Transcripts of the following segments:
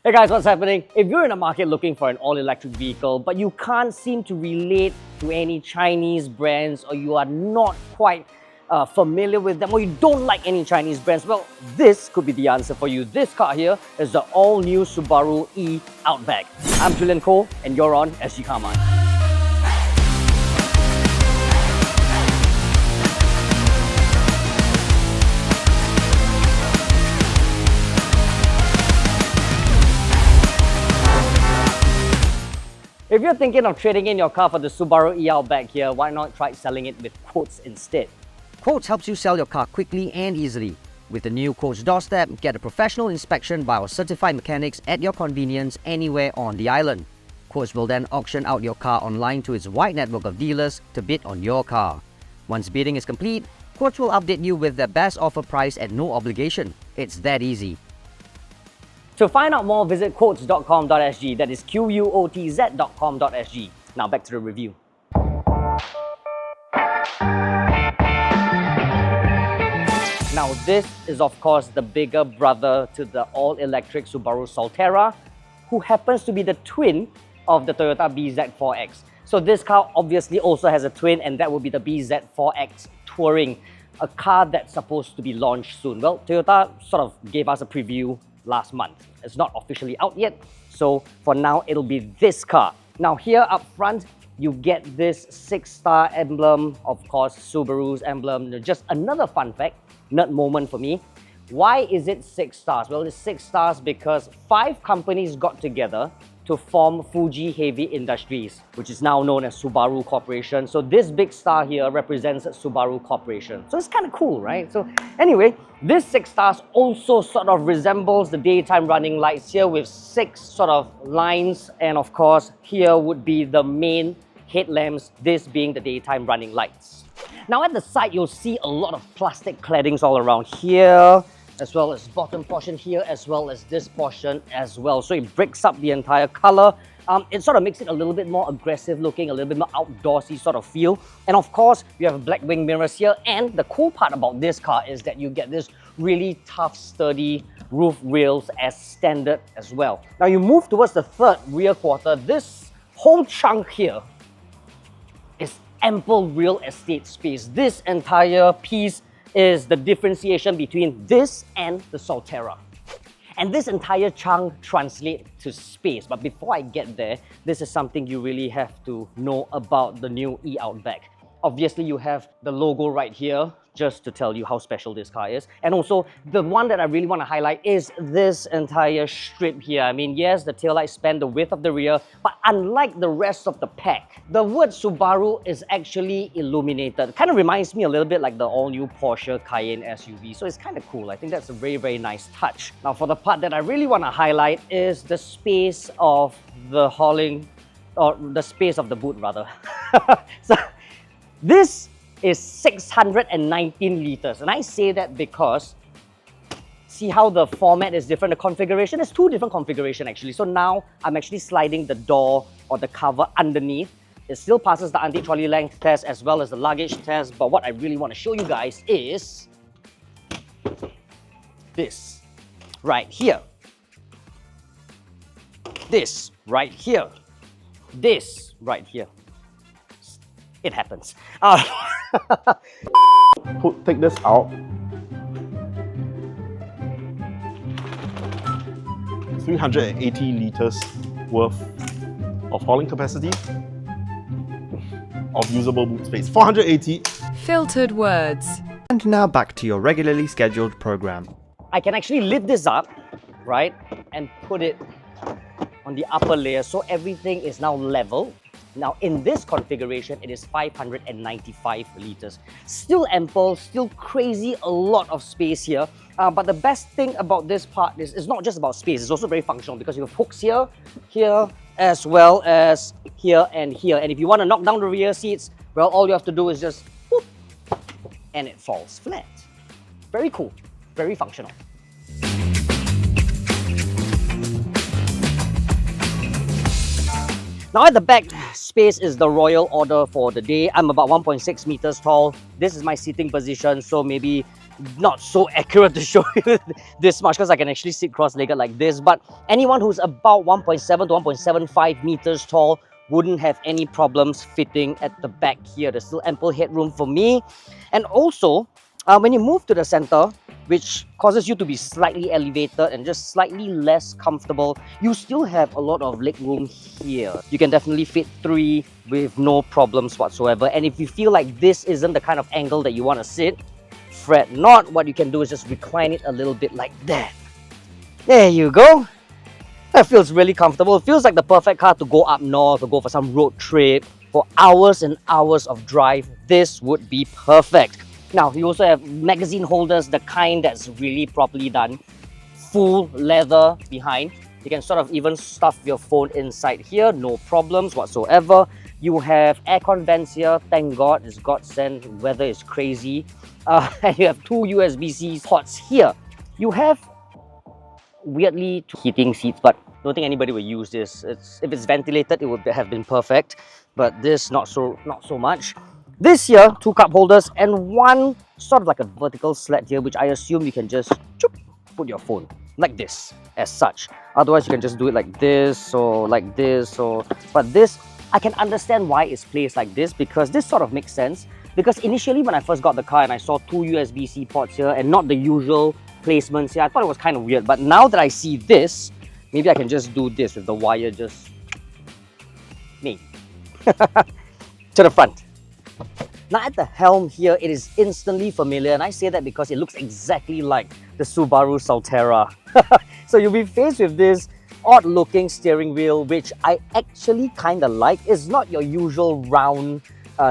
Hey guys, what's happening? If you're in a market looking for an all-electric vehicle, but you can't seem to relate to any Chinese brands, or you are not quite familiar with them, or you don't like any Chinese brands, well, this could be the answer for you. This car here is the all-new Subaru E-Outback. I'm Julian Koh, and you're on Sgcarmart. If you're thinking of trading in your car for the Subaru E-Outback here, why not try selling it with Quotes instead? Quotes helps you sell your car quickly and easily. With the new Quotes doorstep, get a professional inspection by our certified mechanics at your convenience anywhere on the island. Quotes will then auction out your car online to its wide network of dealers to bid on your car. Once bidding is complete, Quotes will update you with their best offer price at no obligation. It's that easy. To find out more, visit quotes.com.sg. That is QUOTZ.com.sg. Now back to the review. Now this is of course the bigger brother to the all-electric Subaru Solterra, who happens to be the twin of the Toyota BZ4X. So this car obviously also has a twin, and that will be the BZ4X Touring, a car that's supposed to be launched soon. Well, Toyota sort of gave us a preview last month. It's not officially out yet, so for now it'll be this car. Now here up front, you get this 6-star emblem, of course Subaru's emblem. Just another fun fact, nerd moment for me. Why is it 6 stars? Well, it's 6 stars because 5 companies got together to form Fuji Heavy Industries, which is now known as Subaru Corporation. So this big star here represents Subaru Corporation. So it's kind of cool, right? So anyway, this 6 stars also sort of resembles the daytime running lights here with 6 sort of lines. And of course, here would be the main headlamps, this being the daytime running lights. Now at the side, you'll see a lot of plastic claddings all around here, as well as bottom portion here, as well as this portion as well. So it breaks up the entire color. It sort of makes it a little bit more aggressive looking, a little bit more outdoorsy sort of feel. And of course, you have black wing mirrors here. And the cool part about this car is that you get this really tough, sturdy roof rails as standard as well. Now you move towards the third rear quarter. This whole chunk here is ample real estate space. This entire piece is the differentiation between this and the Solterra. And this entire chunk translates to space. But before I get there, this is something you really have to know about the new E-Outback. Obviously, you have the logo right here, just to tell you how special this car is. And also, the one that I really want to highlight is this entire strip here. I mean, yes, the taillights span the width of the rear, but unlike the rest of the pack, the word Subaru is actually illuminated. It kind of reminds me a little bit like the all-new Porsche Cayenne SUV, so it's kind of cool. I think that's a very, very nice touch. Now, for the part that I really want to highlight is the space of the hauling, or the space of the boot rather. So, this is 619 liters, and I say that because see how the format is different. The configuration is 2 different configurations actually. So now I'm actually sliding the door or the cover underneath. It still passes the anti-trolley length test as well as the luggage test, but what I really want to show you guys is this right here, this right here, this right here. It happens. Take this out. 380 liters worth of hauling capacity of usable boot space. 480. Filtered words. And now back to your regularly scheduled program. I can actually lift this up, right, and put it on the upper layer so everything is now level. Now in this configuration, it is 595 liters. Still ample, still crazy, a lot of space here. But the best thing about this part is it's not just about space, it's also very functional because you have hooks here, here, as well as here and here. And if you want to knock down the rear seats, well, all you have to do is just whoop, and it falls flat. Very cool, very functional. Now at the back space is the royal order for the day. I'm about 1.6 meters tall. This is my seating position, so maybe not so accurate to show you this much because I can actually sit cross-legged like this, but anyone who's about 1.7 to 1.75 meters tall wouldn't have any problems fitting at the back here. There's still ample headroom for me. And also, when you move to the center, which causes you to be slightly elevated and just slightly less comfortable, you still have a lot of leg room here. You can definitely fit 3 with no problems whatsoever. And if you feel like this isn't the kind of angle that you want to sit, fret not. What you can do is just recline it a little bit like that. There you go. That feels really comfortable. It feels like the perfect car to go up north or go for some road trip. For hours and hours of drive, this would be perfect. Now, you also have magazine holders, the kind that's really properly done. Full leather behind. You can sort of even stuff your phone inside here, no problems whatsoever. You have aircon vents here, thank God, it's godsend, weather is crazy. And you have 2 USB-C ports here. You have weirdly heating seats, but I don't think anybody will use this. If it's ventilated, it would have been perfect, but this not so much. This here, 2 cup holders and 1 sort of like a vertical slat here, which I assume you can just put your phone like this as such. Otherwise, you can just do it like this or like this. But this, I can understand why it's placed like this, because this sort of makes sense. Because initially when I first got the car and I saw 2 USB-C ports here and not the usual placements here, I thought it was kind of weird. But now that I see this, maybe I can just do this with the wire just to the front. Now at the helm here, it is instantly familiar, and I say that because it looks exactly like the Subaru Solterra. So you'll be faced with this odd-looking steering wheel, which I actually kind of like. It's not your usual round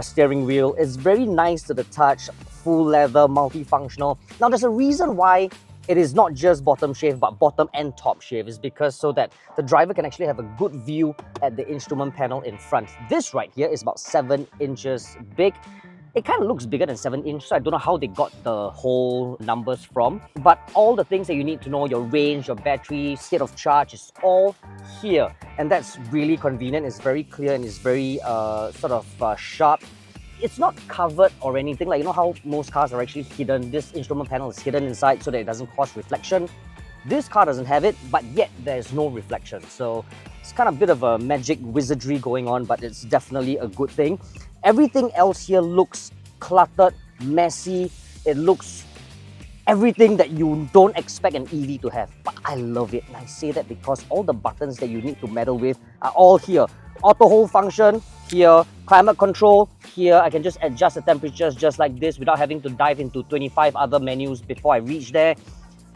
steering wheel. It's very nice to the touch, full leather, multifunctional. Now there's a reason why it is not just bottom shave, but bottom and top shave. Is because so that the driver can actually have a good view at the instrument panel in front. This right here is about 7 inches big. It kind of looks bigger than 7 inches, so I don't know how they got the whole numbers from. But all the things that you need to know, your range, your battery, state of charge, is all here. And that's really convenient. It's very clear and it's very sharp. It's not covered or anything. Like, you know how most cars are actually hidden? This instrument panel is hidden inside so that it doesn't cause reflection. This car doesn't have it, but yet there's no reflection. So it's kind of a bit of a magic wizardry going on, but it's definitely a good thing. Everything else here looks cluttered, messy. It looks everything that you don't expect an EV to have. But I love it, and I say that because all the buttons that you need to meddle with are all here. Auto hold function here, climate control here. I can just adjust the temperatures just like this without having to dive into 25 other menus before I reach there.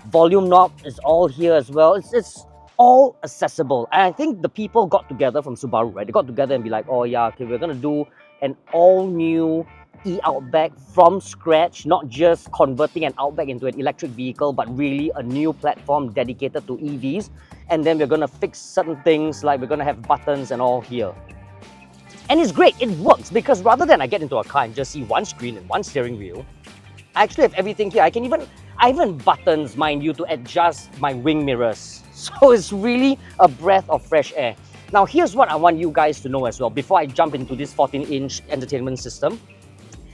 Volume knob is all here as well. It's all accessible. And I think the people got together from Subaru, right? They got together and be like, oh yeah, okay, we're gonna do an all-new E-Outback from scratch, not just converting an Outback into an electric vehicle, but really a new platform dedicated to EVs. And then we're gonna fix certain things, like we're gonna have buttons and all here. And it's great, it works, because rather than I get into a car and just see 1 screen and 1 steering wheel, I actually have everything here. I even buttons, mind you, to adjust my wing mirrors. So it's really a breath of fresh air. Now here's what I want you guys to know as well before I jump into this 14-inch entertainment system.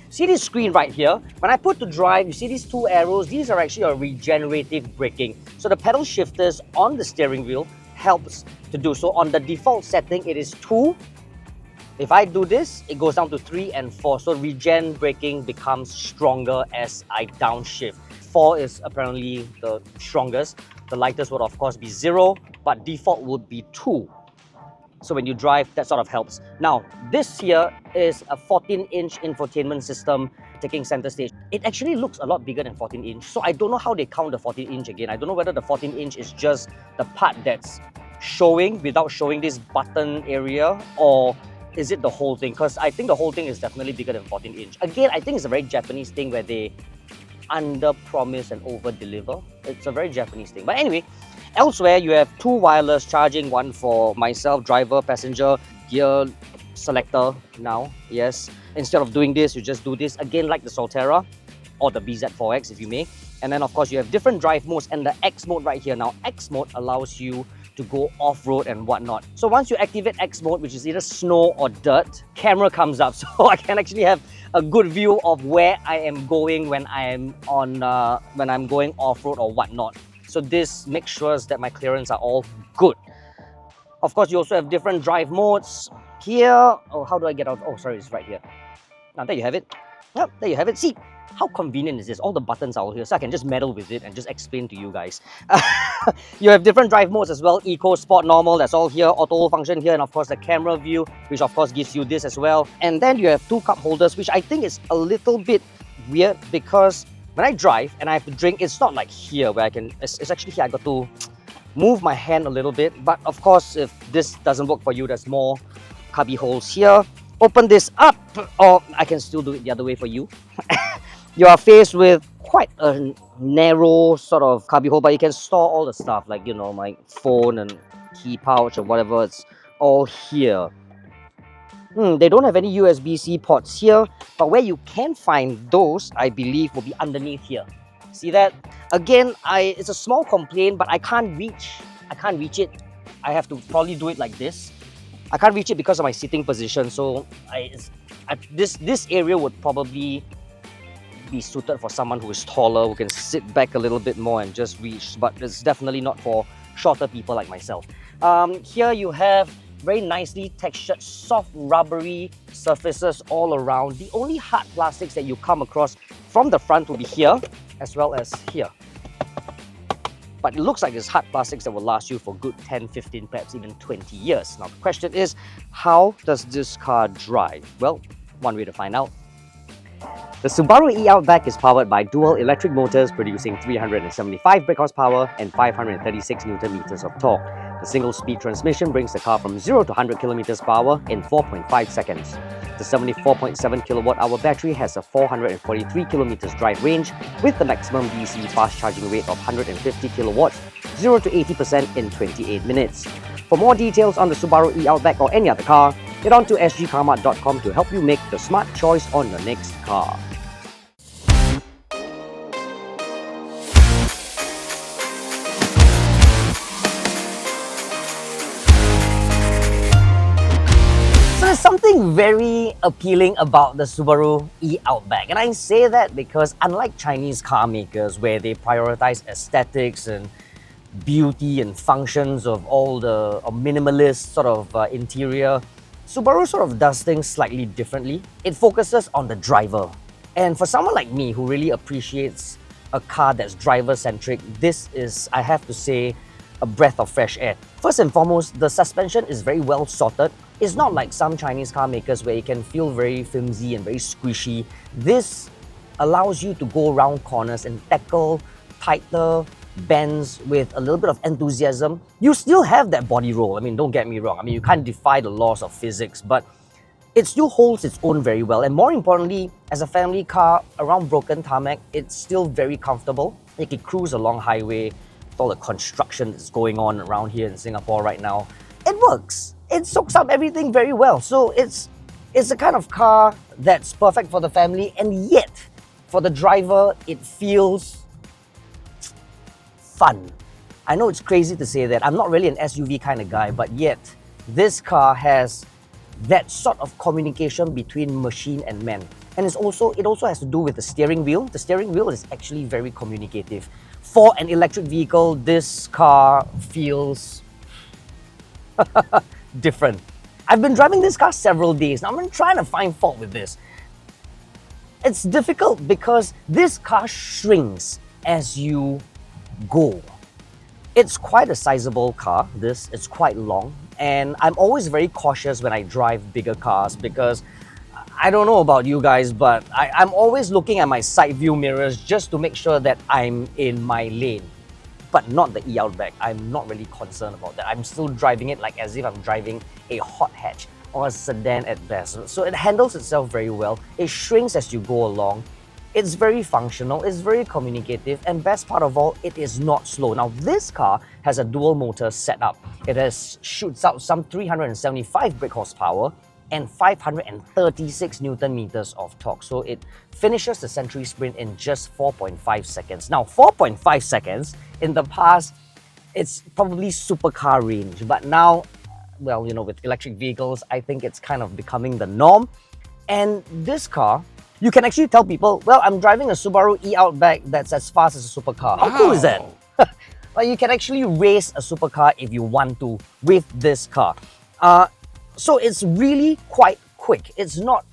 See this screen right here? When I put to drive, you see these 2 arrows? These are actually a regenerative braking. So the pedal shifters on the steering wheel helps to do so. On the default setting, it is 2. If I do this, it goes down to 3 and 4. So regen braking becomes stronger as I downshift. 4 is apparently the strongest. The lightest would of course be 0, but default would be 2. So when you drive, that sort of helps. Now, this here is a 14-inch infotainment system taking center stage. It actually looks a lot bigger than 14-inch. So I don't know how they count the 14-inch again. I don't know whether the 14-inch is just the part that's showing without showing this button area, or is it the whole thing? Because I think the whole thing is definitely bigger than 14-inch. Again, I think it's a very Japanese thing where they under-promise and over-deliver. It's a very Japanese thing. But anyway, elsewhere, you have 2 wireless charging, one for myself, driver, passenger, gear selector now, yes. Instead of doing this, you just do this, again like the Solterra or the BZ4X if you may. And then of course, you have different drive modes and the X mode right here. Now, X mode allows you to go off-road and whatnot. So once you activate X mode, which is either snow or dirt, camera comes up. So I can actually have a good view of where I am going when I am on when I'm going off-road or whatnot. So this makes sure that my clearance are all good. Of course, you also have different drive modes here. Oh, how do I get out? Oh, sorry, it's right here. Now there you have it. Yep, there you have it. See, how convenient is this? All the buttons are all here, so I can just meddle with it and just explain to you guys. You have different drive modes as well. Eco, Sport, Normal, that's all here. Auto function here, and of course the camera view, which of course gives you this as well. And then you have two cup holders, which I think is a little bit weird because when I drive and I have to drink, it's not like here where I can, it's actually here I got to move my hand a little bit. But of course, if this doesn't work for you, there's more cubby holes here. Open this up, or I can still do it the other way for you. You are faced with quite a narrow sort of cubby hole, but you can store all the stuff like, you know, my phone and key pouch or whatever. It's all here. They don't have any USB-C ports here, but where you can find those, I believe, will be underneath here. See that? Again, it's a small complaint, but I can't reach it. I have to probably do it like this. I can't reach it because of my sitting position, so this area would probably be suited for someone who is taller, who can sit back a little bit more and just reach, but it's definitely not for shorter people like myself. Here you have very nicely textured, soft, rubbery surfaces all around. The only hard plastics that you come across from the front will be here, as well as here. But it looks like it's hard plastics that will last you for good 10, 15, perhaps even 20 years. Now the question is, how does this car drive? Well, one way to find out. The Subaru E-Outback is powered by dual electric motors producing 375 brake horsepower and 536 Nm of torque. The single-speed transmission brings the car from 0 to 100 km per hour in 4.5 seconds. The 74.7 kWh battery has a 443 km drive range with the maximum DC fast charging rate of 150 kilowatts, 0 to 80% in 28 minutes. For more details on the Subaru E-Outback or any other car, head on to Sgcarmart.com to help you make the smart choice on your next car. There's something very appealing about the Subaru E-Outback, and I say that because unlike Chinese car makers where they prioritize aesthetics and beauty and functions of all the minimalist sort of interior, Subaru sort of does things slightly differently. It focuses on the driver, and for someone like me who really appreciates a car that's driver-centric, this is, I have to say, a breath of fresh air. First and foremost, the suspension is very well sorted. It's not like some Chinese car makers where it can feel very flimsy and very squishy. This allows you to go around corners and tackle tighter bends with a little bit of enthusiasm. You still have that body roll. I mean, don't get me wrong. I mean, you can't defy the laws of physics, but it still holds its own very well. And more importantly, as a family car around broken tarmac, it's still very comfortable. You can cruise along highway with all the construction that's going on around here in Singapore right now. It works. It soaks up everything very well. So it's the kind of car that's perfect for the family, and yet for the driver, it feels fun. I know it's crazy to say that. I'm not really an SUV kind of guy, but yet this car has that sort of communication between machine and man. And it also has to do with the steering wheel. The steering wheel is actually very communicative. For an electric vehicle, this car feels different. I've been driving this car several days now. I've been trying to find fault with this. It's difficult because this car shrinks as you go. It's quite a sizable car, it's quite long, and I'm always very cautious when I drive bigger cars because I don't know about you guys, but I'm always looking at my side view mirrors just to make sure that I'm in my lane. But not the E-Outback. I'm not really concerned about that. I'm still driving it like as if I'm driving a hot hatch or a sedan at best. So it handles itself very well. It shrinks as you go along. It's very functional, it's very communicative, and best part of all, it is not slow. Now this car has a dual motor setup. It shoots out some 375 brake horsepower and 536 Newton meters of torque. So it finishes the Century Sprint in just 4.5 seconds. Now 4.5 seconds, in the past, it's probably supercar range, but now, well, you know, with electric vehicles, I think it's kind of becoming the norm. And this car You can actually tell people, well, I'm driving a Subaru E-Outback that's as fast as a supercar. How cool is that? Well, you can actually race a supercar if you want to with this car. So it's really quite quick. It's not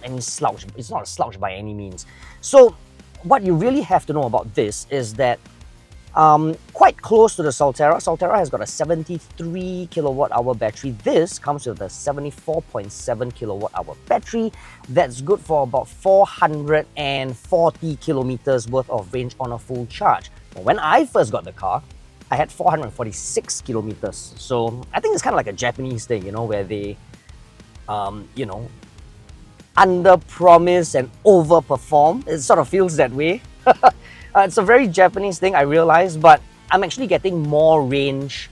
any slouch. It's not a slouch by any means. So what you really have to know about this is that quite close to the Solterra. Solterra has got a 73 kilowatt hour battery. This comes with a 74.7 kilowatt hour battery that's good for about 440 kilometers worth of range on a full charge. When I first got the car, I had 446 kilometers. So I think it's kind of like a Japanese thing, you know, where they, under promise and over perform. It sort of feels that way. It's a very Japanese thing, I realize, but I'm actually getting more range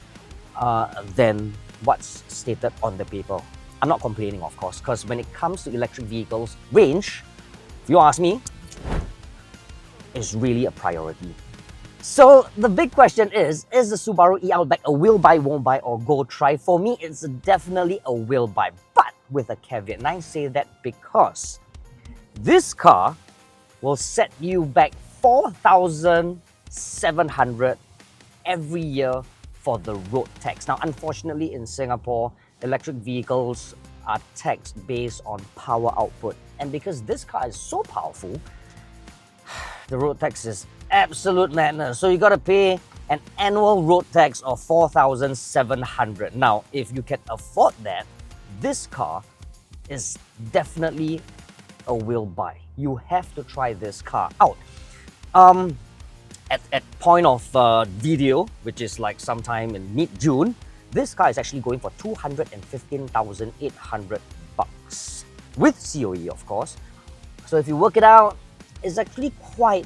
than what's stated on the paper. I'm not complaining, of course, because when it comes to electric vehicles, range, if you ask me, is really a priority. So the big question is the Subaru E-Outback a will buy, won't buy, or go try? For me, it's definitely a will buy, but with a caveat. And I say that because this car will set you back 4,700 every year for the road tax. Now, unfortunately, in Singapore, electric vehicles are taxed based on power output. And because this car is so powerful, the road tax is absolute madness. So you got to pay an annual road tax of 4,700. Now, if you can afford that, this car is definitely a will buy. You have to try this car out. At point of video, which is like sometime in mid-June, this car is actually going for 215,800 bucks with COE, of course. So if you work it out, it's actually quite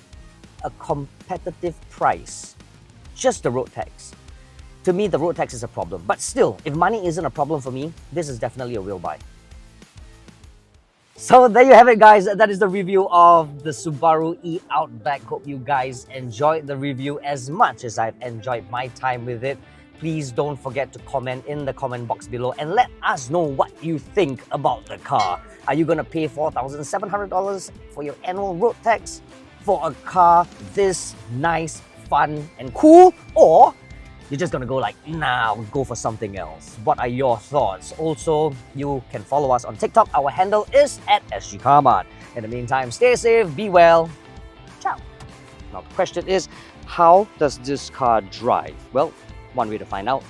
a competitive price. Just the road tax. To me, the road tax is a problem. But still, if money isn't a problem for me, this is definitely a will buy. So there you have it, guys. That is the review of the Subaru E-Outback. Hope you guys enjoyed the review as much as I've enjoyed my time with it. Please don't forget to comment in the comment box below and let us know what you think about the car. Are you going to pay $4,700 for your annual road tax for a car this nice, fun and cool? Or you're just gonna go like, nah, we'll go for something else? What are your thoughts? Also, you can follow us on TikTok. Our handle is @Sgcarmart. In the meantime, stay safe, be well. Ciao. Now the question is, how does this car drive? Well, one way to find out.